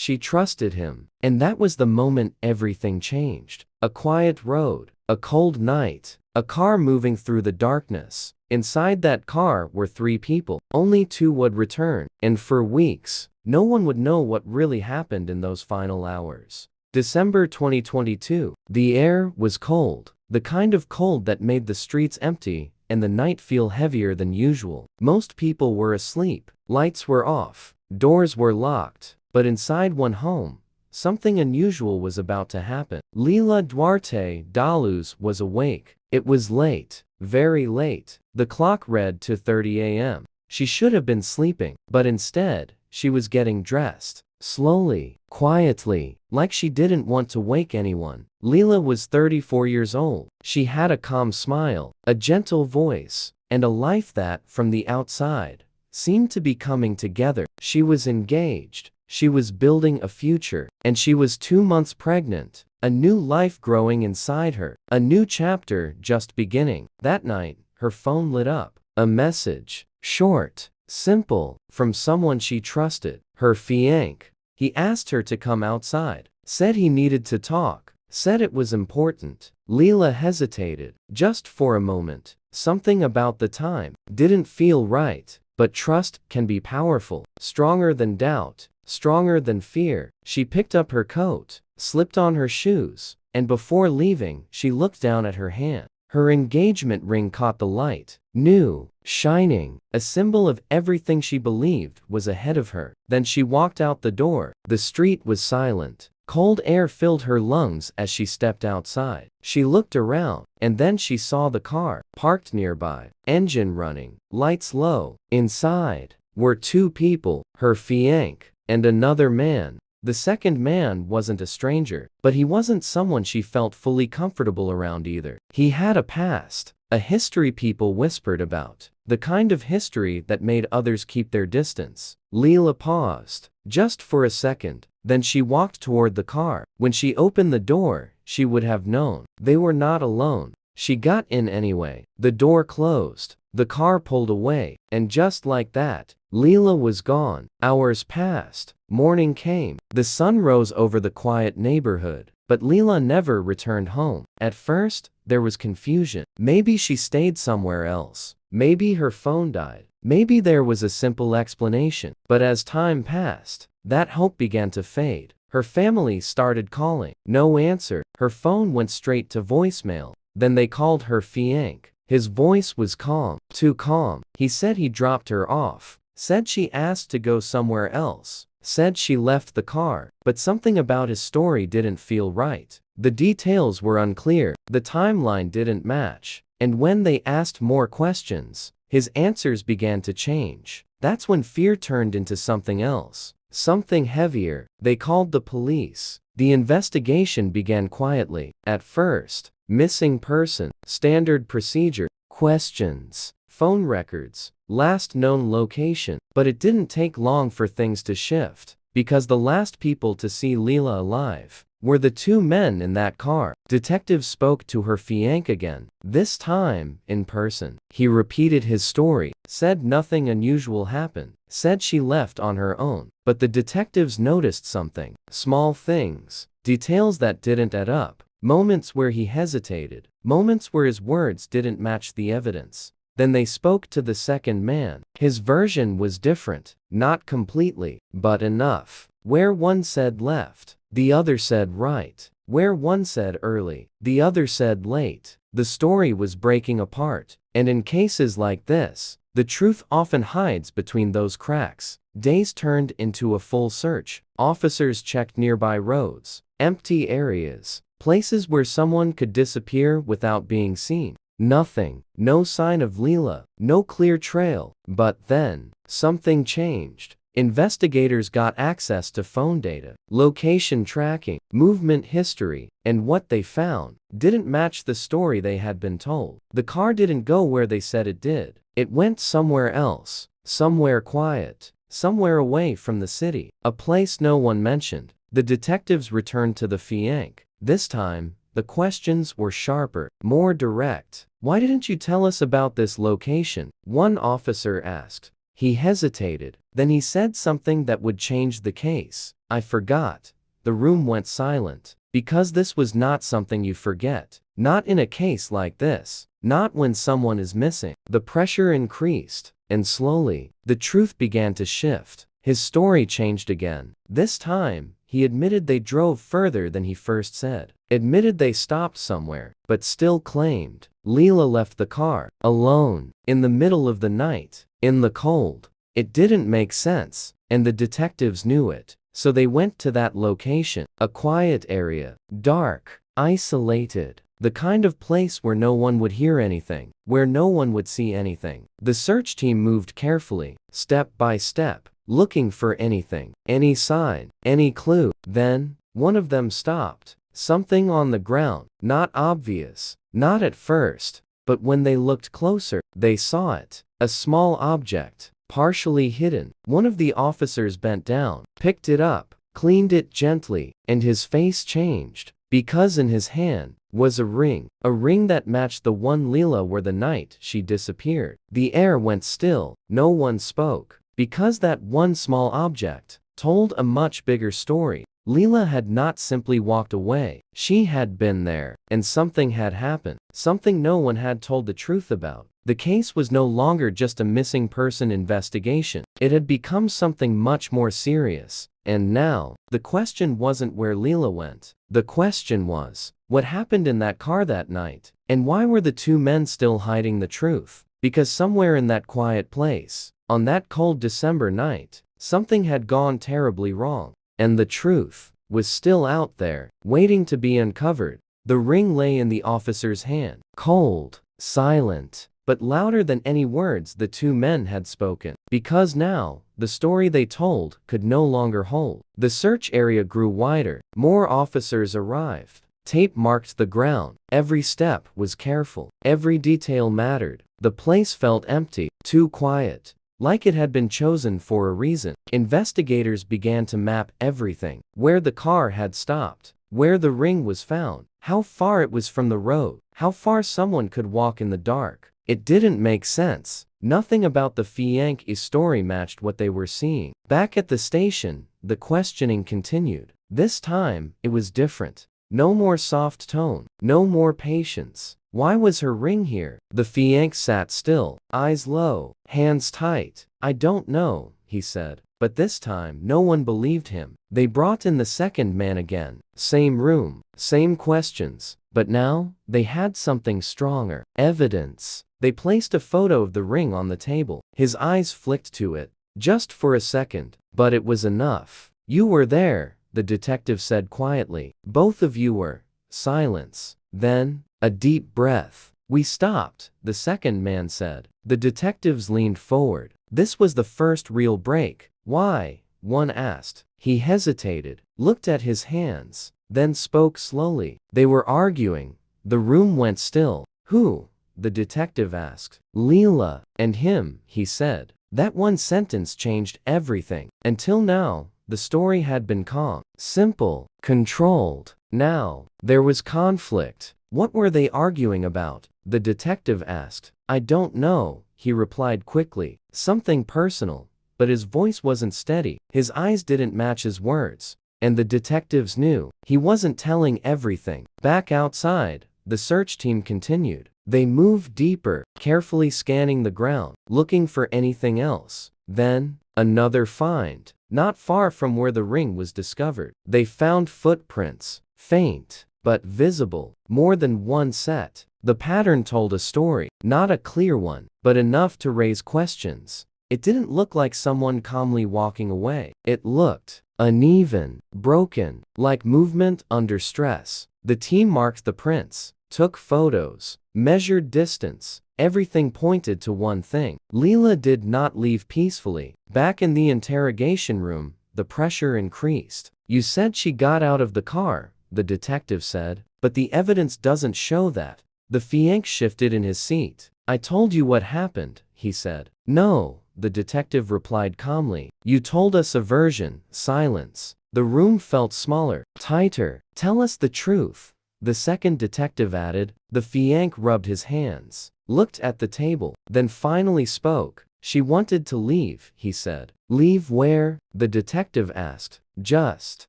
She trusted him. And that was the moment everything changed. A quiet road, a cold night, a car moving through the darkness. Inside that car were 3 people. Only 2 would return. And for weeks, no one would know what really happened in those final hours. December 2022. The air was cold. The kind of cold that made the streets empty and the night feel heavier than usual. Most people were asleep. Lights were off. Doors were locked. But inside one home, something unusual was about to happen. Leila Duarte DaLuz was awake. It was late. Very late. The clock read 2:30 a.m. She should have been sleeping, but instead, she was getting dressed. Slowly, quietly, like she didn't want to wake anyone. Leila was 34 years old. She had a calm smile, a gentle voice, and a life that, from the outside, seemed to be coming together. She was engaged. She was building a future, and she was 2 months pregnant. A new life growing inside her, a new chapter just beginning. That night, her phone lit up. A message, short, simple, from someone she trusted, her fiancé. He asked her to come outside, said he needed to talk, said it was important. Leila hesitated, just for a moment. Something about the time didn't feel right, but trust can be powerful, stronger than doubt, stronger than fear. She picked up her coat, slipped on her shoes, and before leaving, she looked down at her hand. Her engagement ring caught the light, new, shining, a symbol of everything she believed was ahead of her. Then she walked out the door. The street was silent. Cold air filled her lungs as she stepped outside. She looked around, and then she saw the car, parked nearby, engine running, lights low. Inside were 2 people, her fiancé and another man. The second man wasn't a stranger, but he wasn't someone she felt fully comfortable around either. He had a past, a history people whispered about, the kind of history that made others keep their distance. Leila paused, just for a second, then she walked toward the car. When she opened the door, she would have known. They were not alone. She got in anyway. The door closed. The car pulled away, and just like that, Leila was gone. Hours passed. Morning came. The sun rose over the quiet neighborhood, but Leila never returned home. At first, there was confusion. Maybe she stayed somewhere else. Maybe her phone died. Maybe there was a simple explanation. But as time passed, that hope began to fade. Her family started calling. No answer. Her phone went straight to voicemail. Then they called her fiancé. His voice was calm, too calm. He said he dropped her off, said she asked to go somewhere else, said she left the car, but something about his story didn't feel right. The details were unclear, the timeline didn't match, and when they asked more questions, his answers began to change. That's when fear turned into something else, something heavier. They called the police. The investigation began quietly. At first, missing person, standard procedure, questions, phone records, last known location. But it didn't take long for things to shift, because the last people to see Leila alive were the 2 men in that car. Detectives spoke to her fiancé again, this time in person. He repeated his story, said nothing unusual happened, said she left on her own. But the detectives noticed something, small things, details that didn't add up. Moments where he hesitated, moments where his words didn't match the evidence. Then they spoke to the second man. His version was different, not completely, but enough. Where one said left, the other said right. Where one said early, the other said late. The story was breaking apart, and in cases like this, the truth often hides between those cracks. Days turned into a full search. Officers checked nearby roads, empty areas, places where someone could disappear without being seen. Nothing. No sign of Leila. No clear trail. But then, something changed. Investigators got access to phone data, location tracking, movement history, and what they found didn't match the story they had been told. The car didn't go where they said it did. It went somewhere else, somewhere quiet, somewhere away from the city, a place no one mentioned. The detectives returned to the fiancé. This time, the questions were sharper, more direct. Why didn't you tell us about this location? One officer asked. He hesitated. Then he said something that would change the case. I forgot. The room went silent. Because this was not something you forget. Not in a case like this. Not when someone is missing. The pressure increased, and slowly, the truth began to shift. His story changed again. This time, he admitted they drove further than he first said. Admitted they stopped somewhere, but still claimed. Leila left the car, alone, in the middle of the night, in the cold. It didn't make sense, and the detectives knew it. So they went to that location, a quiet area, dark, isolated, the kind of place where no one would hear anything, where no one would see anything. The search team moved carefully, step by step, looking for anything, any sign, any clue. Then, one of them stopped. Something on the ground, not obvious, not at first, but when they looked closer, they saw it. A small object, partially hidden. One of the officers bent down, picked it up, cleaned it gently, and his face changed, because in his hand was a ring that matched the one Leila wore the night she disappeared. The air went still, no one spoke, because that one small object told a much bigger story. Leila had not simply walked away, she had been there, and something had happened, something no one had told the truth about. The case was no longer just a missing person investigation, it had become something much more serious. And now, the question wasn't where Leila went. The question was, what happened in that car that night? And why were the two men still hiding the truth? Because somewhere in that quiet place, on that cold December night, something had gone terribly wrong. And the truth was still out there, waiting to be uncovered. The ring lay in the officer's hand, cold, silent, but louder than any words the two men had spoken. Because now, the story they told could no longer hold. The search area grew wider, more officers arrived. Tape marked the ground, every step was careful, every detail mattered. The place felt empty, too quiet. Like it had been chosen for a reason. Investigators began to map everything. Where the car had stopped, where the ring was found, how far it was from the road, how far someone could walk in the dark. It didn't make sense. Nothing about the fiancé story matched what they were seeing. Back at the station, the questioning continued. This time, it was different. No more soft tone, no more patience. Why was her ring here? The fiancé sat still, eyes low, hands tight. I don't know, he said. But this time, no one believed him. They brought in the second man again. Same room, same questions. But now, they had something stronger. Evidence. They placed a photo of the ring on the table. His eyes flicked to it, just for a second. But it was enough. You were there, the detective said quietly. Both of you were. Silence. Then, a deep breath. We stopped, the second man said. The detectives leaned forward. This was the first real break. Why? One asked. He hesitated, looked at his hands, then spoke slowly. They were arguing. The room went still. Who? The detective asked. Leila, and him, he said. That one sentence changed everything. Until now, the story had been calm, simple, controlled. Now, there was conflict. What were they arguing about? The detective asked. I don't know, he replied quickly. Something personal. But his voice wasn't steady. His eyes didn't match his words. And the detectives knew. He wasn't telling everything. Back outside, the search team continued. They moved deeper, carefully scanning the ground, looking for anything else. Then, another find. Not far from where the ring was discovered, they found footprints. Faint, but visible. More than one set. The pattern told a story. Not a clear one, but enough to raise questions. It didn't look like someone calmly walking away. It looked uneven, broken, like movement under stress. The team marked the prints, took photos, measured distance. Everything pointed to one thing. Leila did not leave peacefully. Back in the interrogation room, the pressure increased. You said she got out of the car, the detective said, but the evidence doesn't show that. The fiancé shifted in his seat. I told you what happened, he said. No, the detective replied calmly. You told us a version. Silence. The room felt smaller, tighter. Tell us the truth, the second detective added. The fiancé rubbed his hands, looked at the table, then finally spoke. She wanted to leave, he said. Leave where? The detective asked. Just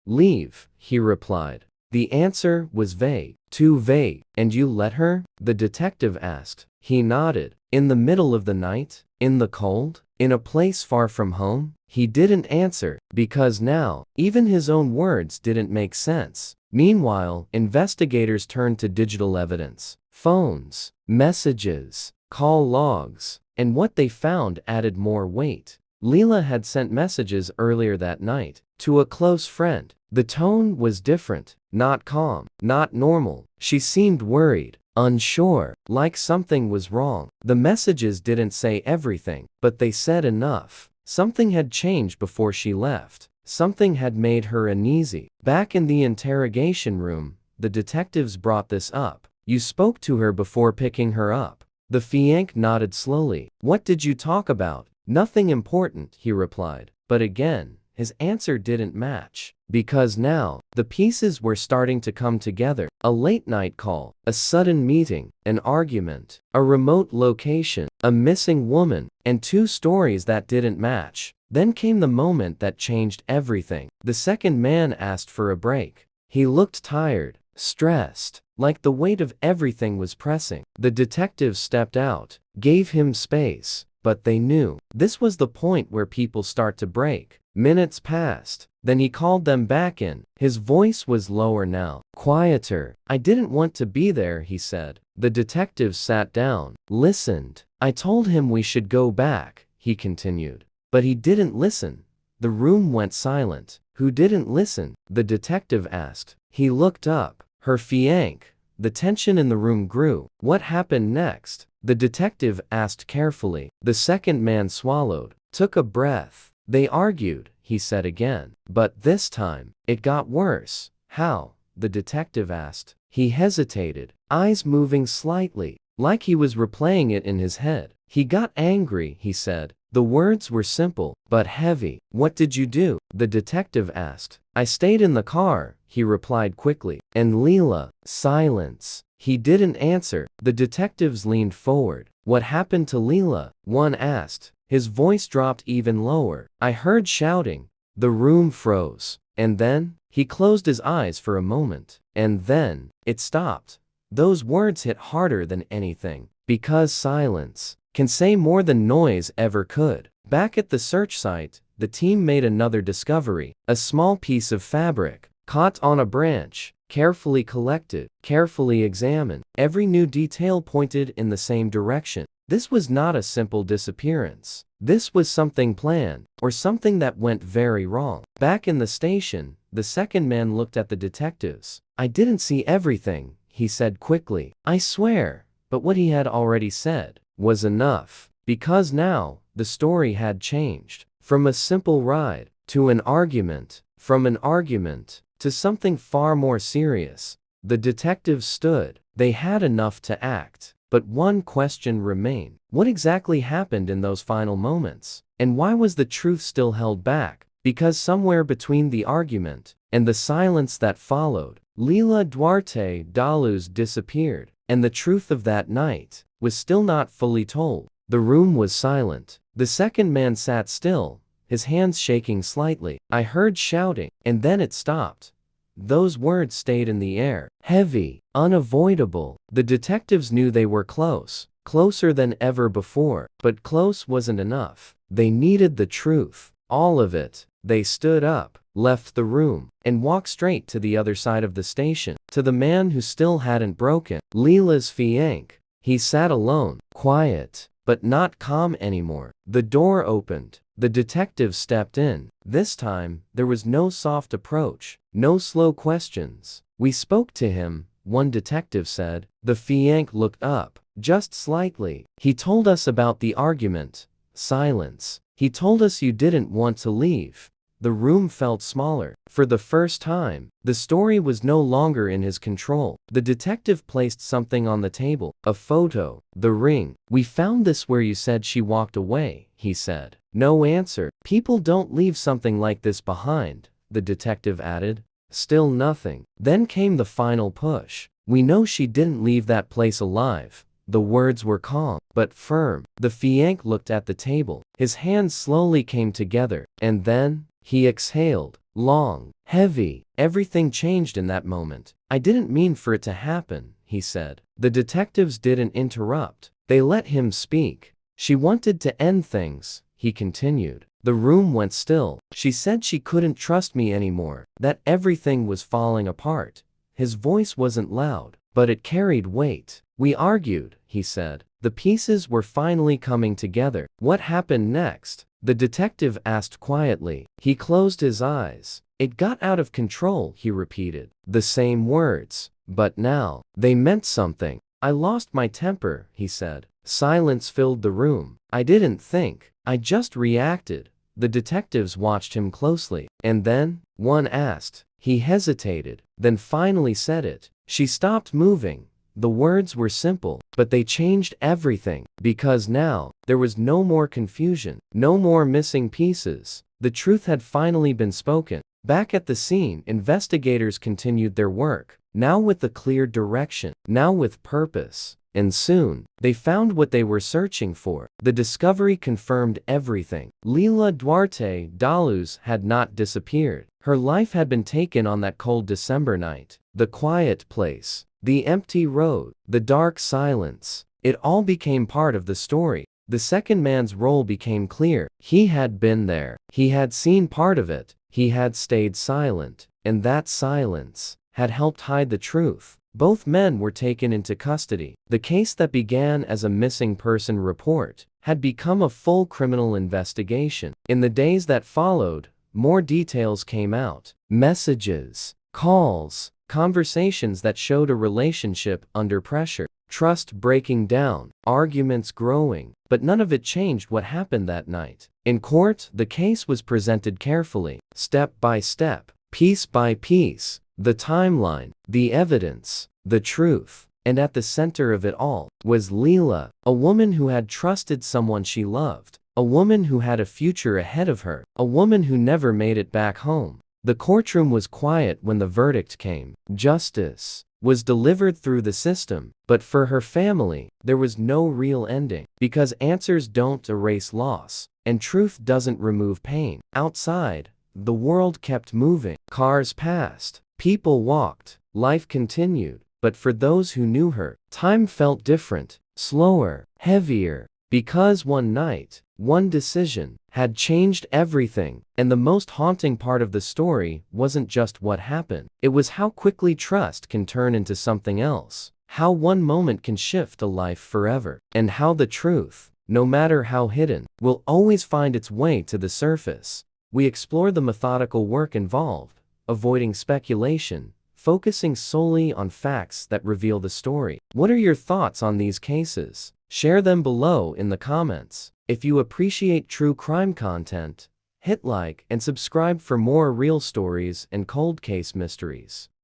leave, he replied. The answer was vague. Too vague. And you let her? The detective asked. He nodded. In the middle of the night? In the cold? In a place far from home? He didn't answer, because now, even his own words didn't make sense. Meanwhile, investigators turned to digital evidence. Phones, messages, call logs, and what they found added more weight. Leila had sent messages earlier that night to a close friend. The tone was different, not calm, not normal. She seemed worried, unsure, like something was wrong. The messages didn't say everything, but they said enough. Something had changed before she left. Something had made her uneasy. Back in the interrogation room, the detectives brought this up. You spoke to her before picking her up. The fiancé nodded slowly. What did you talk about? Nothing important, he replied. But again, his answer didn't match. Because now, the pieces were starting to come together. A late-night call, a sudden meeting, an argument, a remote location, a missing woman, and two stories that didn't match. Then came the moment that changed everything. The second man asked for a break. He looked tired, stressed, like the weight of everything was pressing. The detectives stepped out, gave him space, but they knew this was the point where people start to break. Minutes passed. Then he called them back in. His voice was lower now, quieter. I didn't want to be there, he said. The detectives sat down, listened. I told him we should go back, he continued. But he didn't listen. The room went silent. Who didn't listen? The detective asked. He looked up. Her fiancé. The tension in the room grew. What happened next? The detective asked carefully. The second man swallowed, took a breath. They argued, he said again. But this time, it got worse. How? The detective asked. He hesitated, eyes moving slightly, like he was replaying it in his head. He got angry, he said. The words were simple, but heavy. What did you do? The detective asked. I stayed in the car, he replied quickly. And Leila? Silence. He didn't answer. The detectives leaned forward. What happened to Leila? One asked. His voice dropped even lower. I heard shouting. The room froze. And then? He closed his eyes for a moment. And then, it stopped. Those words hit harder than anything. Because silence can say more than noise ever could. Back at the search site, the team made another discovery. A small piece of fabric, caught on a branch, carefully collected, carefully examined. Every new detail pointed in the same direction. This was not a simple disappearance. This was something planned, or something that went very wrong. Back in the station, the second man looked at the detectives. I didn't see everything, he said quickly. I swear. But what he had already said was enough. Because now, the story had changed. From a simple ride, to an argument. From an argument, to something far more serious. The detectives stood. They had enough to act. But one question remained. What exactly happened in those final moments? And why was the truth still held back? Because somewhere between the argument and the silence that followed, Leila Duarte DaLuz disappeared. And the truth of that night was still not fully told. The room was silent. The second man sat still, his hands shaking slightly. I heard shouting, and then it stopped. Those words stayed in the air, heavy, unavoidable. The detectives knew they were close, closer than ever before, but close wasn't enough. They needed the truth, all of it. They stood up, left the room, and walked straight to the other side of the station, to the man who still hadn't broken. Leila's fiancé. He sat alone, quiet, but not calm anymore. The door opened. The detective stepped in. This time, there was no soft approach, no slow questions. We spoke to him, one detective said. The fiancé looked up, just slightly. He told us about the argument. Silence. He told us you didn't want to leave. The room felt smaller. For the first time, the story was no longer in his control. The detective placed something on the table. A photo. The ring. We found this where you said she walked away, he said. No answer. People don't leave something like this behind, the detective added. Still nothing. Then came the final push. We know she didn't leave that place alive. The words were calm, but firm. The fiancé looked at the table. His hands slowly came together, and then, he exhaled. Long, heavy. Everything changed in that moment. "I didn't mean for it to happen," he said. The detectives didn't interrupt. They let him speak. "She wanted to end things," he continued. "The room went still. She said she couldn't trust me anymore, that everything was falling apart." His voice wasn't loud, but it carried weight. "We argued," he said. "The pieces were finally coming together." "What happened next?" the detective asked quietly. He closed his eyes. "It got out of control," he repeated. The same words, but now, they meant something. "I lost my temper," he said. Silence filled the room. "I didn't think. I just reacted." The detectives watched him closely. "And then?" one asked. He hesitated, then finally said it. "She stopped moving." The words were simple, but they changed everything, because now, there was no more confusion, no more missing pieces. The truth had finally been spoken. Back at the scene, investigators continued their work, now with a clear direction, now with purpose. And soon, they found what they were searching for. The discovery confirmed everything. Leila Duarte DaLuz had not disappeared. Her life had been taken on that cold December night. The quiet place, the empty road, the dark silence. It all became part of the story. The second man's role became clear. He had been there. He had seen part of it. He had stayed silent. And that silence had helped hide the truth. Both men were taken into custody. The case that began as a missing person report had become a full criminal investigation. In the days that followed, more details came out. Messages, calls, conversations that showed a relationship under pressure, trust breaking down, arguments growing, but none of it changed what happened that night. In court, the case was presented carefully, step by step, piece by piece. The timeline, the evidence, the truth. And at the center of it all was Leila, a woman who had trusted someone she loved, a woman who had a future ahead of her, a woman who never made it back home. The courtroom was quiet when the verdict came. Justice was delivered through the system, but for her family, there was no real ending, because answers don't erase loss, and truth doesn't remove pain. Outside, the world kept moving. Cars passed. People walked, life continued, but for those who knew her, time felt different, slower, heavier, because one night, one decision, had changed everything. And the most haunting part of the story wasn't just what happened, it was how quickly trust can turn into something else, how one moment can shift a life forever, and how the truth, no matter how hidden, will always find its way to the surface. We explore the methodical work involved, avoiding speculation, focusing solely on facts that reveal the story. What are your thoughts on these cases? Share them below in the comments. If you appreciate true crime content, hit like and subscribe for more real stories and cold case mysteries.